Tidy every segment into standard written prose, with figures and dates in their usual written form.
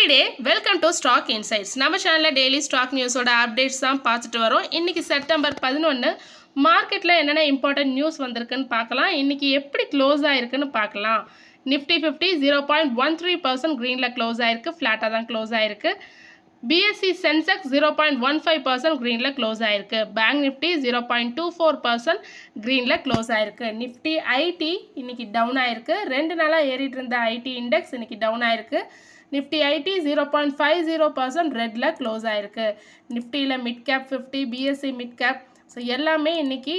Friday welcome to stock insights. நம்ம சேனலில் daily stock நியூஸோட updates தான் பார்த்துட்டு வரோம். இன்றைக்கி செப்டம்பர் 11 மார்க்கெட்டில் என்னென்ன இம்பார்ட்டன்ட் நியூஸ் வந்திருக்குன்னு பார்க்கலாம். இன்றைக்கி எப்படி க்ளோஸ் ஆகிருக்குன்னு பார்க்கலாம். நிஃப்டி 50 0.13% க்ரீனில் க்ளோஸ் ஆகிருக்கு, ஃப்ளாட்டாக தான் க்ளோஸ் ஆகிருக்கு. பிஎஸ்சி சென்செக்ஸ் 0.15% க்ரீனில் க்ளோஸ் ஆகிருக்கு. பேங்க் நிஃப்டி 0.24% க்ரீனில் க்ளோஸ் ஆகிருக்கு. நிஃப்டி ஐடி இன்றைக்கி டவுன் ஆகிருக்கு. 2 நாளாக ஏறிட்டு இருந்த ஐடி இண்டெக்ஸ் இன்றைக்கி டவுன் ஆகிருக்கு. நிஃப்டி ஐடி 0.50% ரெட்டில் க்ளோஸ் ஆகிருக்கு. நிஃப்டியில் mid cap 50, BSE mid cap, so எல்லாமே இன்றைக்கி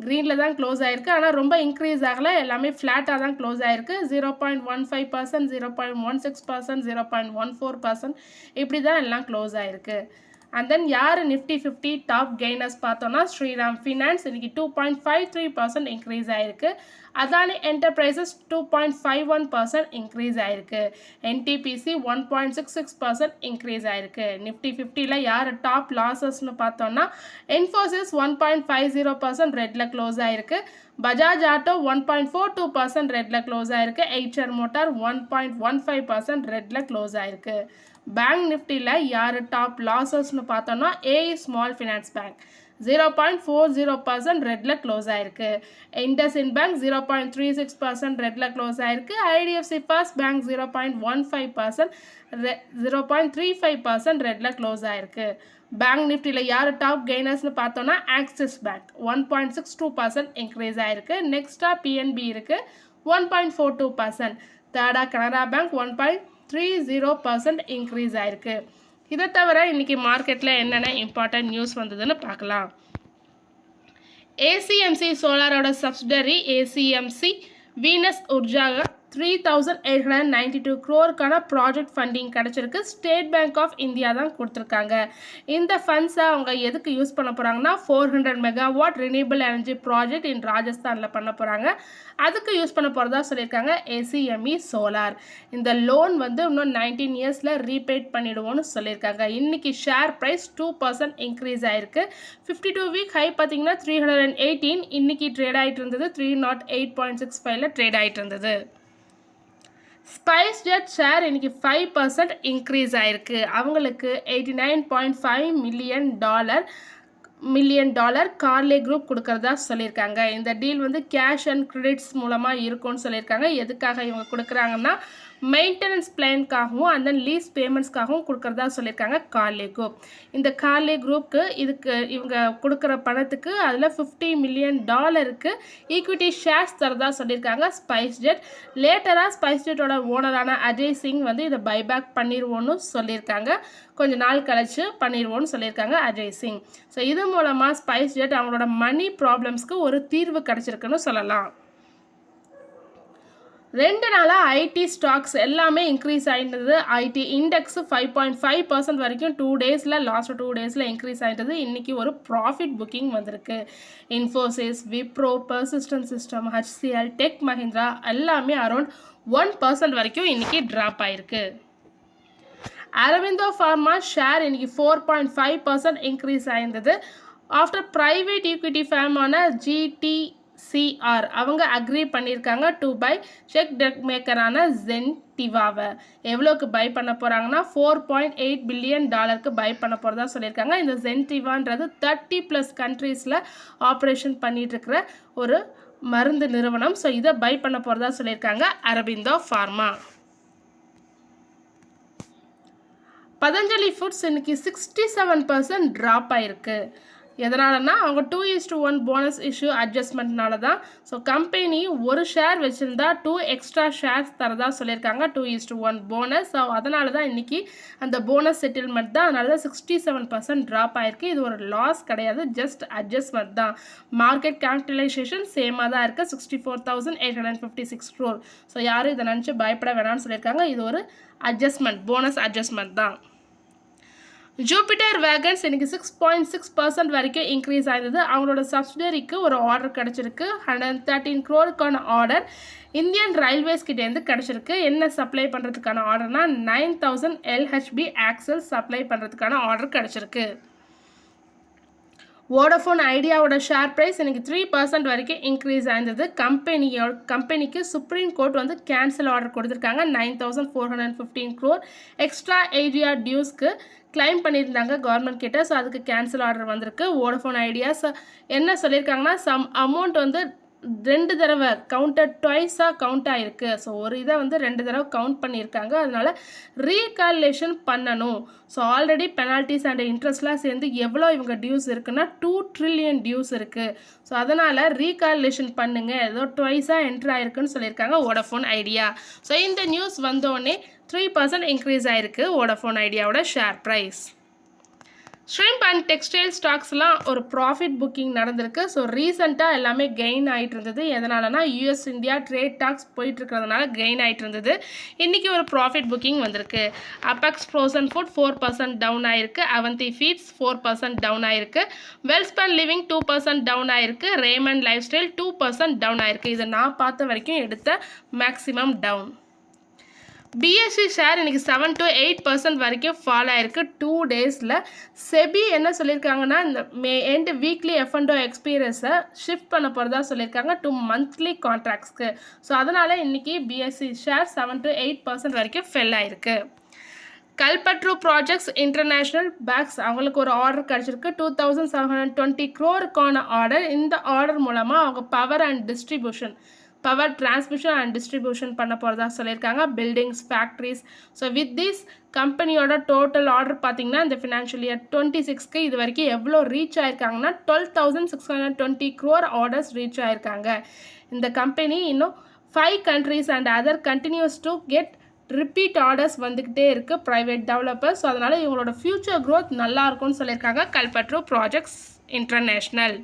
க்ரீனில் தான் க்ளோஸ் ஆகிருக்கு. ஆனால் ரொம்ப இன்க்ரீஸ் ஆகலை, எல்லாமே ஃப்ளாட்டாக தான் க்ளோஸ் ஆகிருக்கு. 0.15%, 0.16%, 0.14% இப்படி தான் எல்லாம் க்ளோஸ் ஆகிருக்கு. அண்ட் தென் யார் நிஃப்டி 50 டாப் கெய்னர்ஸ் பார்த்தோன்னா ஸ்ரீராம் ஃபினான்ஸ் இன்றைக்கி 2.53% இன்க்ரீஸ் ஆகிருக்கு. அதானி என்டர்பிரைசஸ் 2.51% இன்க்ரீஸ் ஆகிருக்கு. என்டிபிசி 1.66% இன்க்ரீஸ் ஆகிருக்கு. நிஃப்டி 50ல் யார் டாப் லாஸஸ்னு பார்த்தோன்னா இன்ஃபோசிஸ் 1.50% ரெட்டில் க்ளோஸ் ஆகிருக்கு. பஜாஜ் ஆட்டோ 1.42% ரெட்டில் க்ளோஸ் ஆகிருக்கு. எய்ச்சர் மோட்டார் 1.15% ரெட்டில் க்ளோஸ் ஆகிருக்கு. பேங்க் நிஃப்டியில் யார் டாப் லாஸஸ்னு பார்த்தோன்னா ஏஇ ஸ்மால் ஃபினான்ஸ் பேங்க் 0.40% ரெட்டில் க்ளோஸ் ஆகிருக்கு. இண்டஸ்இண்ட் பேங்க் 0.36% ரெட்டில் க்ளோஸ் ஆகிருக்கு. ஐடிஎஃப்சி ஃபர்ஸ்ட் பேங்க் 0.35% ரெட்டில் க்ளோஸ் ஆகிருக்கு. பேங்க் நிஃப்டியில் யார் டாப் கெய்னர்ஸ்னு பார்த்தோன்னா ஆக்சிஸ் பேங்க் 1.62% இன்க்ரீஸ் ஆகிருக்கு. நெக்ஸ்ட்டாக பிஎன்பி இருக்குது 1.42%. தேர்டாக கனரா பேங்க் 1.30% இன்க்ரீஸ் ஆகிருக்கு. இதை தவிர இன்றைக்கி மார்க்கெட்டில் என்னென்ன இம்பார்ட்டன்ட் நியூஸ் வந்ததுன்னு பார்க்கலாம். ஏசிஎம்சி சோலாரோட சப்சிடரி ஏசிஎம்சி வீனஸ் உர்ஜாக 3,892 crore ப்ராஜெக்ட் ஃபண்டிங் கிடச்சிருக்கு. ஸ்டேட் பேங்க் ஆஃப் இந்தியா தான் கொடுத்துருக்காங்க. இந்த ஃபண்ட்ஸை அவங்க எதுக்கு யூஸ் பண்ண போகிறாங்கன்னா 400 மெகாவாட் ரினியூபிள் எனர்ஜி ப்ராஜெக்ட் இன் ராஜஸ்தானில் பண்ண போகிறாங்க. அதுக்கு யூஸ் பண்ண போகிறதா சொல்லியிருக்காங்க ஏசிஎம்இ சோலார். இந்த லோன் வந்து இன்னும் 19 இயர்ஸில் ரீபேட் பண்ணிவிடுவோன்னு சொல்லியிருக்காங்க. இன்றைக்கி ஷேர் ப்ரைஸ் 2% இன்க்ரீஸ் ஆகிருக்கு. 52 வீக் ஹை பார்த்தீங்கன்னா 318, இன்றைக்கி ட்ரேட் ஆகிட்டு இருந்தது 308.65 ட்ரேட் ஆகிட்டு இருந்தது. ஸ்பைஸ் ஜெட் ஷேர் இன்றைக்கி 5% இன்க்ரீஸ் ஆகிருக்கு. அவங்களுக்கு $89.5 மில்லியன் கார்லே குரூப் கொடுக்கறதா சொல்லியிருக்காங்க. இந்த டீல் வந்து கேஷ் அண்ட் கிரெடிட்ஸ் மூலமாக இருக்கும்னு சொல்லியிருக்காங்க. எதுக்காக இவங்க கொடுக்குறாங்கன்னா மெயின்டெனன்ஸ் பிளான்காகவும் அந்த லீஸ் பேமெண்ட்ஸ்க்காகவும் கொடுக்குறதா சொல்லியிருக்காங்க கார்லே குரூப். இந்த கார்லே குரூப்புக்கு இதுக்கு இவங்க கொடுக்குற பணத்துக்கு அதில் $50 மில்லியன் ஈக்விட்டி ஷேர்ஸ் தரதா சொல்லியிருக்காங்க ஸ்பைஸ் ஜெட். லேட்டராக ஸ்பைஸ் ஜெட்டோட ஓனரான அஜய் சிங் வந்து இதை பைபேக் பண்ணிடுவோன்னு சொல்லியிருக்காங்க. கொஞ்ச நாள் கழிச்சு பண்ணிடுவோன்னு சொல்லியிருக்காங்க அஜய் சிங். ஸோ இது மூலமாக ஸ்பைஸ் ஜெட் அவங்களோட மணி ப்ராப்ளம்ஸ்க்கு ஒரு தீர்வு கிடச்சிருக்குன்னு சொல்லலாம். 2 நாளாக ஐடி ஸ்டாக்ஸ் எல்லாமே இன்க்ரீஸ் ஆகிட்டது. ஐடி இண்டெக்ஸ் 5.5% வரைக்கும் 2 டேஸில் லாஸ்ட் 2 டேஸில் இன்க்ரீஸ் ஆகிட்டது. இன்றைக்கி ஒரு ப்ராஃபிட் புக்கிங் வந்திருக்கு. Infosys, Wipro, persistent system, HCL, tech Mahindra எல்லாமே அரௌண்ட் 1% வரைக்கும் இன்றைக்கி ட்ராப் ஆகிருக்கு. அரவிந்தோ ஃபார்மா ஷேர் இன்றைக்கி 4.5% இன்க்ரீஸ் ஆகிருந்தது. ஆஃப்டர் ப்ரைவேட் ஈக்விட்டி ஃபேமான GTCR அவங்க அக்ரி பண்ணியிருக்காங்க டு பை செக் டெக் மேக்கரான ஜென்டிவாவை. எவ்வளோக்கு பை பண்ண போகிறாங்கன்னா $4.8 பில்லியன் பை பண்ண போகிறதா சொல்லியிருக்காங்க. இந்த ஜென்டிவான்றது 30+ கண்ட்ரீஸில் ஆப்ரேஷன் பண்ணிகிட்ருக்கிற ஒரு மருந்து நிறுவனம். ஸோ இதை பை பண்ண போகிறதா சொல்லியிருக்காங்க அரவிந்தோ ஃபார்மா. பதஞ்சலி ஃபுட்ஸ் இன்னைக்கு 67% ட்ராப் ஆகிருக்கு. எதனாலனா அவங்க 2:1 போனஸ் இஷ்யூ அட்ஜஸ்ட்மெண்ட்னால தான். ஸோ கம்பெனி ஒரு ஷேர் வச்சுருந்தா 2 எக்ஸ்ட்ரா ஷேர்ஸ் தரதா சொல்லியிருக்காங்க 2:1 போனஸ். ஸோ அதனால தான் இன்றைக்கி அந்த போனஸ் செட்டில்மெண்ட் தான், அதனால தான் 67% ட்ராப் ஆகிருக்கு. இது ஒரு லாஸ் கிடையாது, ஜஸ்ட் அட்ஜஸ்ட்மெண்ட் தான். மார்க்கெட் கேபிட்டலைசேஷன் சேமாக தான் இருக்குது 64,856 crore. ஸோ யாரும் இதை நினச்சி பயப்பட வேணாம்னு சொல்லியிருக்காங்க. இது ஒரு அட்ஜஸ்ட்மெண்ட், போனஸ் அட்ஜஸ்ட்மெண்ட் தான். ஜூபிட்டர் வேகன்ஸ் இன்றைக்கி 6.6% வரைக்கும் இன்க்ரீஸ் ஆகிருந்தது. அவங்களோட சப்சிடரிக்கு ஒரு ஆர்டர் கிடச்சிருக்கு. 113 crore ஆர்டர் இந்தியன் ரயில்வேஸ் கிட்டேருந்து கிடச்சிருக்கு. என்ன சப்ளை பண்ணுறதுக்கான ஆர்டர்னா 9000 LHB ஆக்சல் சப்ளை பண்ணுறதுக்கான ஆர்டர் கிடச்சிருக்கு. வோடஃபோன் ஐடியாவோட ஷேர் ப்ரைஸ் இன்னைக்கு 3% வரைக்கும் இன்க்ரீஸ் ஆயிருந்தது. கம்பெனிக்கு சுப்ரீம் கோர்ட் வந்து கேன்சல் ஆர்டர் கொடுத்துருக்காங்க. 9,415 crore எக்ஸ்ட்ரா ஏரியா டியூஸ்க்கு கிளைம் பண்ணியிருந்தாங்க கவர்மெண்ட் கிட்ட. ஸோ அதுக்கு கேன்சல் ஆர்டர் வந்திருக்கு. வோடஃபோன் ஐடியாஸ் என்ன சொல்லியிருக்காங்கன்னா, சம் அமௌண்ட் வந்து 2 தடவை ட்வைஸாக கவுண்ட் ஆகிருக்கு. ஸோ ஒரு இதை வந்து 2 தடவை கவுண்ட் பண்ணியிருக்காங்க. அதனால ரீகால்குலேஷன் பண்ணணும். ஸோ ஆல்ரெடி பெனால்ட்டிஸ் அண்ட் இன்ட்ரெஸ்ட்லாம் சேர்ந்து எவ்வளோ இவங்க டியூஸ் இருக்குன்னா 2 trillion டியூஸ் இருக்குது. ஸோ அதனால் ரீகால்குலேஷன் பண்ணுங்கள், ஏதோ ட்வைஸாக என்ட்ரு ஆயிருக்குன்னு சொல்லியிருக்காங்க வோடஃபோன் ஐடியா. ஸோ இந்த நியூஸ் வந்தோடனே 3% இன்க்ரீஸ் ஆகிருக்கு வோடஃபோன் ஐடியாவோட share price. Shrimp and textile ஸ்டாக்ஸ்லாம் ஒரு ப்ராஃபிட் புக்கிங் நடந்திருக்கு. ஸோ ரீசெண்டாக எல்லாமே கெயின் ஆகிட்டு இருந்தது. எதனாலனா US இந்தியா ட்ரேட் டாக்ஸ் போயிட்டு இருக்கிறதுனால கெயின் ஆகிட்டு இருந்தது. இன்றைக்கி ஒரு ப்ராஃபிட் புக்கிங் வந்திருக்கு. அபெக்ஸ் ஃப்ரோசன் ஃபுட் 4% டவுன் ஆகிருக்கு. அவந்தி ஃபீட்ஸ் 4% டவுன் ஆகிருக்கு. வெல்ஸ்பன் லிவிங் 2% டவுன் ஆகிருக்கு. ரேமண்ட் லைஃப் ஸ்டைல் 2% டவுன் ஆகிருக்கு. இதை நான் பார்த்த வரைக்கும் எடுத்த மேக்ஸிமம் டவுன். BSE ஷேர் இன்றைக்கி 7 to 8% வரைக்கும் ஃபால் ஆகிருக்கு 2 டேஸில். செபி என்ன சொல்லியிருக்காங்கன்னா, இந்த எண்டு வீக்லி F&O எக்ஸ்பீரியன்ஸை ஷிஃப்ட் பண்ண போகிறதா சொல்லியிருக்காங்க டு மந்த்லி கான்ட்ராக்ட்ஸ்க்கு. ஸோ அதனால் இன்றைக்கி BSE ஷேர் 7 to 8% வரைக்கும் ஃபெல் ஆகிருக்கு. கல்பட்ரு ப்ராஜெக்ட்ஸ் இன்டர்நேஷ்னல் பேக்ஸ் அவங்களுக்கு ஒரு ஆர்டர் கிடச்சிருக்கு. 2,720 crore ஆர்டர். இந்த ஆர்டர் மூலமாக அவங்க பவர் டிரான்ஸ்மிஷன் அண்ட் டிஸ்ட்ரிபியூஷன் பண்ண போகிறதா சொல்லியிருக்காங்க. Buildings, factories. So with this கம்பெனியோட டோட்டல் ஆர்டர் பார்த்திங்கன்னா இந்த ஃபினான்ஷியல் இயர் 26க்கு இது வரைக்கும் எவ்வளோ ரீச் ஆயிருக்காங்கன்னா 12,620 crore ஆர்டர்ஸ் ரீச் ஆயிருக்காங்க. இந்த கம்பெனி இன்னும் 5 countries and other continues to get repeat orders வந்துக்கிட்டே இருக்குது ப்ரைவேட் டெவலப்பர்ஸ். ஸோ அதனால் இவங்களோட ஃப்யூச்சர் க்ரோத் நல்லா இருக்கும்னு சொல்லியிருக்காங்க கல்பட்ரு ப்ராஜெக்ட்ஸ் இன்டர்நேஷ்னல்.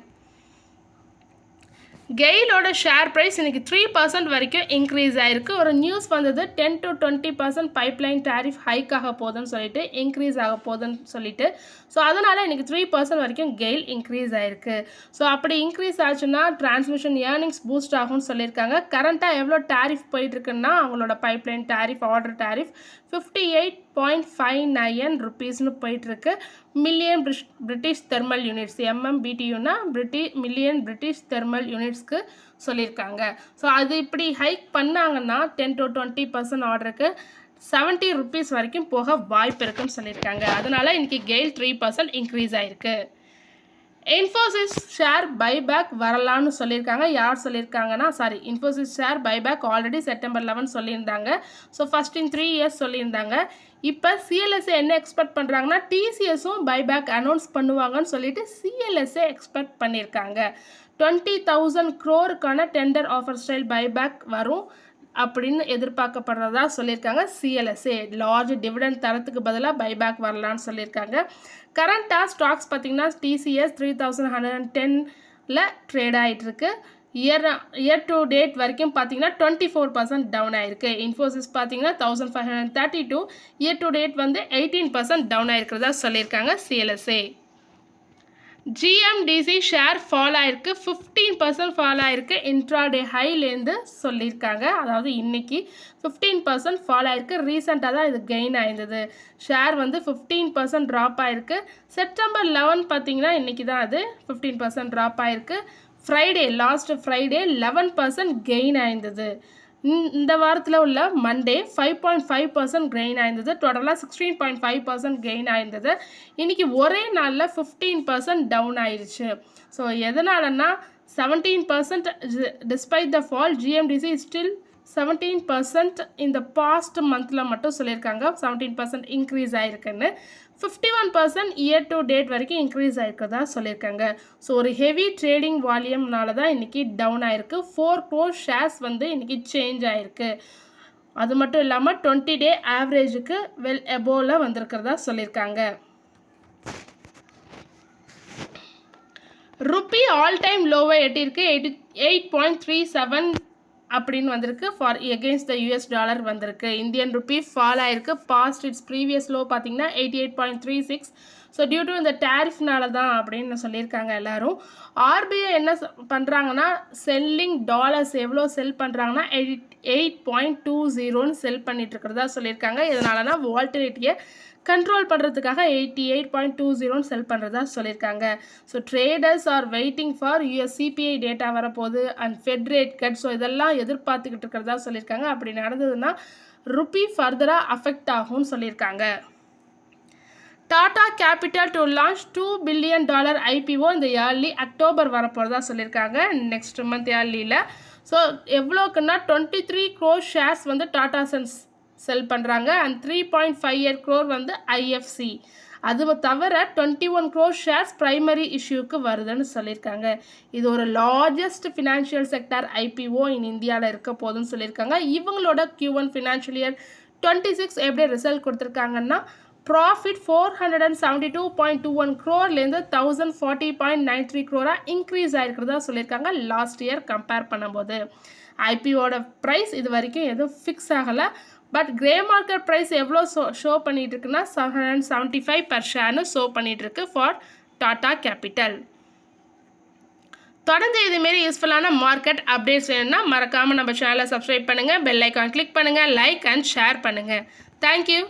கெயிலோட ஷேர் ப்ரைஸ் இன்றைக்கி 3% வரைக்கும் இன்க்ரீஸ் ஆகிருக்கு. ஒரு நியூஸ் வந்தது 10 to 20% பைப்லைன் டேரிஃப் ஹைக் ஆக போகுதுன்னு சொல்லிட்டு இன்க்ரீஸ் ஆக போகுதுன்னு சொல்லிட்டு. ஸோ அதனால் இன்றைக்கி 3% வரைக்கும் கெயில் இன்க்ரீஸ் ஆகிருக்கு. ஸோ அப்படி இன்க்ரீஸ் ஆச்சுன்னா டிரான்ஸ்மிஷன் ஏர்னிங்ஸ் பூஸ்ட் ஆகும்னு சொல்லியிருக்காங்க. கரண்ட்டாக எவ்வளோ டேரிஃப் போயிட்டுருக்குன்னா அவங்களோட பைப்லைன் டேரிஃப் ஆர்டர் டேரிஃப் 58.59 rupeesனு போயிட்டுருக்கு. மில்லியன் பிரிட்டிஷ் தெர்மல் யூனிட்ஸ், MMBTUனா மில்லியன் பிரிட்டிஷ் தெர்மல் யூனிட்ஸ்க்கு சொல்லியிருக்காங்க. ஸோ அது இப்படி ஹைக் பண்ணாங்கன்னா 10 to 20% ஆர்டருக்கு 70 rupees வரைக்கும் போக வாய்ப்பு இருக்குன்னு சொல்லியிருக்காங்க. அதனால் இன்றைக்கி கெயில் 3% இன்க்ரீஸ் ஆகிருக்கு. இன்ஃபோசிஸ் ஷேர் பைபேக் வரலான்னு சொல்லியிருக்காங்க. யார் சொல்லியிருக்காங்கன்னா Infosys share buyback already September 11 சொல்லியிருந்தாங்க. ஸோ ஃபஸ்ட் இன் 3 years சொல்லியிருந்தாங்க. இப்போ CLSA என்ன எக்ஸ்பெக்ட் பண்ணுறாங்கன்னா TCSும் பைபேக் அனௌன்ஸ் பண்ணுவாங்கன்னு சொல்லிட்டு CLSA எக்ஸ்பெக்ட் பண்ணியிருக்காங்க. 20,000 crore tender offer style buyback வரும் அப்படின்னு எதிர்பார்க்கப்படுறதா சொல்லியிருக்காங்க. CLSA லார்ஜ் டிவிடெண்ட் தரத்துக்கு பதிலாக பைபேக் வரலான்னு சொல்லியிருக்காங்க. கரண்ட்டாக ஸ்டாக்ஸ் பார்த்திங்கன்னா TCS 3,110ல் ட்ரேட் ஆகிட்டுருக்கு. இயர் டு டேட் வரைக்கும் பார்த்திங்கன்னா 24% டவுன் ஆகிருக்கு. இன்ஃபோசிஸ் பார்த்திங்கன்னா 1,532, இயர் டு டேட் வந்து 18% டவுன் ஆகிருக்கிறதா சொல்லியிருக்காங்க CLSA. GMDC ஷேர் ஃபால் ஆகிருக்கு. 15% ஃபால் ஆகிருக்கு இன்ட்ராடே ஹைலேருந்து சொல்லியிருக்காங்க. அதாவது இன்றைக்கி 15% ஃபால் ஆகிருக்கு. ரீசெண்டாக தான் இது கெயின் ஆயிருந்தது. ஷேர் வந்து 15% ட்ராப் ஆகிருக்கு. September 11 பார்த்திங்கன்னா இன்றைக்கி தான் அது 15% ட்ராப் ஆகிருக்கு. லாஸ்ட் ஃப்ரைடே 11% கெயின் ஆயிருந்தது. இந்த வாரத்தில் உள்ள மண்டே 5.5% கெயின் ஆயிருந்தது. டோட்டலாக 16.5% கெயின் ஆயிருந்தது. இன்றைக்கி ஒரே நாளில் 15% டவுன் ஆயிடுச்சு. ஸோ எதனாலன்னா 17% டிஸ்பைட் த ஃபால் GMDC ஸ்டில் 17% இந்த பாஸ்ட் மந்தில் மட்டும் சொல்லியிருக்காங்க 17% இன்க்ரீஸ் ஆகிருக்குன்னு. 51% இயர் டு டேட் வரைக்கும் இன்க்ரீஸ் ஆகிருக்கதா சொல்லியிருக்காங்க. ஸோ ஒரு ஹெவி ட்ரேடிங் வால்யூம்னால தான் இன்றைக்கி டவுன் ஆகிருக்கு. 4 crore ஷேர்ஸ் வந்து இன்றைக்கி சேஞ்ச் ஆகிருக்கு. அது மட்டும் இல்லாமல் 20 day ஆவரேஜுக்கு வெல் எபோவில் வந்திருக்கிறதா சொல்லியிருக்காங்க. ருப்பி ஆல் டைம் லோவை எட்டிருக்கு. 8.37 அப்படின்னு வந்திருக்கு. For against the US dollar வந்திருக்கு. இந்தியன் ருப்பி ஃபால் ஆகிருக்கு. பாஸ்ட் இட்ஸ் ப்ரீவியஸ் லோ பார்த்திங்கன்னா 88.36. ஸோ டியூ டு இந்த டேரிஃப்னால தான் அப்படின்னு சொல்லியிருக்காங்க எல்லோரும். RBI என்ன பண்ணுறாங்கன்னா செல்லிங் டாலர்ஸ் எவ்வளோ செல் பண்ணுறாங்கன்னா 8.20ன்னு செல் பண்ணிகிட்ருக்கிறதா சொல்லியிருக்காங்க. இதனாலனா வால்டிலிட்டியை கண்ட்ரோல் பண்ணுறதுக்காக 88.20 செல் பண்ணுறதா சொல்லியிருக்காங்க. So traders are waiting for US CPI data வரப்போகுது and fed rate cut. So இதெல்லாம் எதிர்பார்த்துக்கிட்டு இருக்கிறதா சொல்லியிருக்காங்க. அப்படி நடந்ததுன்னா ருப்பி ஃபர்தராக அஃபெக்ட் ஆகும்னு சொல்லியிருக்காங்க. Tata Capital to launch $2 billion IPO இந்த இயர்லி அக்டோபர் வரப்போகிறதா சொல்லியிருக்காங்க. நெக்ஸ்ட் மந்த் இயர்லியில். ஸோ எவ்வளோக்குன்னா 23 crore ஷேர்ஸ் வந்து டாடா சன்ஸ் செல் பண்ணுறாங்க அண்ட் 3.58 crore வந்து ஐஎஃப்சி. அது தவிர 21 crore ஷேர்ஸ் ப்ரைமரி இஷ்யூக்கு வருதுன்னு சொல்லியிருக்காங்க. இது ஒரு லார்ஜஸ்ட் ஃபினான்ஷியல் செக்டார் ஐபிஓ இந்தியாவில் இருக்க போதுன்னு சொல்லியிருக்காங்க. இவங்களோட Q1 ஃபினான்ஷியல் இயர் 26 எப்படி ரிசல்ட் கொடுத்துருக்காங்கன்னா ப்ராஃபிட் 472.21 crore-லேருந்து 1040.93 crore இன்க்ரீஸ் ஆகிருக்கிறதா சொல்லியிருக்காங்க லாஸ்ட் இயர் கம்பேர் பண்ணும்போது. ஐபிஓட ப்ரைஸ் இது வரைக்கும் எதுவும் ஃபிக்ஸ் ஆகலை. பட் கிரே மார்க்கெட் ப்ரைஸ் எவ்வளோ ஷோ பண்ணிகிட்டு இருக்குன்னா 775 பர் ஷேர்னு ஷோ பண்ணிகிட்ருக்கு ஃபார் டாடா கேபிட்டல். தொடர்ந்து இதுமாரி யூஸ்ஃபுல்லான மார்க்கெட் அப்டேட்ஸ் வேணும்னா மறக்காமல் நம்ம சேனலை சப்ஸ்கிரைப் பண்ணுங்கள், பெல் ஐக்கான் கிளிக் பண்ணுங்கள், லைக் அண்ட் ஷேர் பண்ணுங்கள். தேங்க்யூ.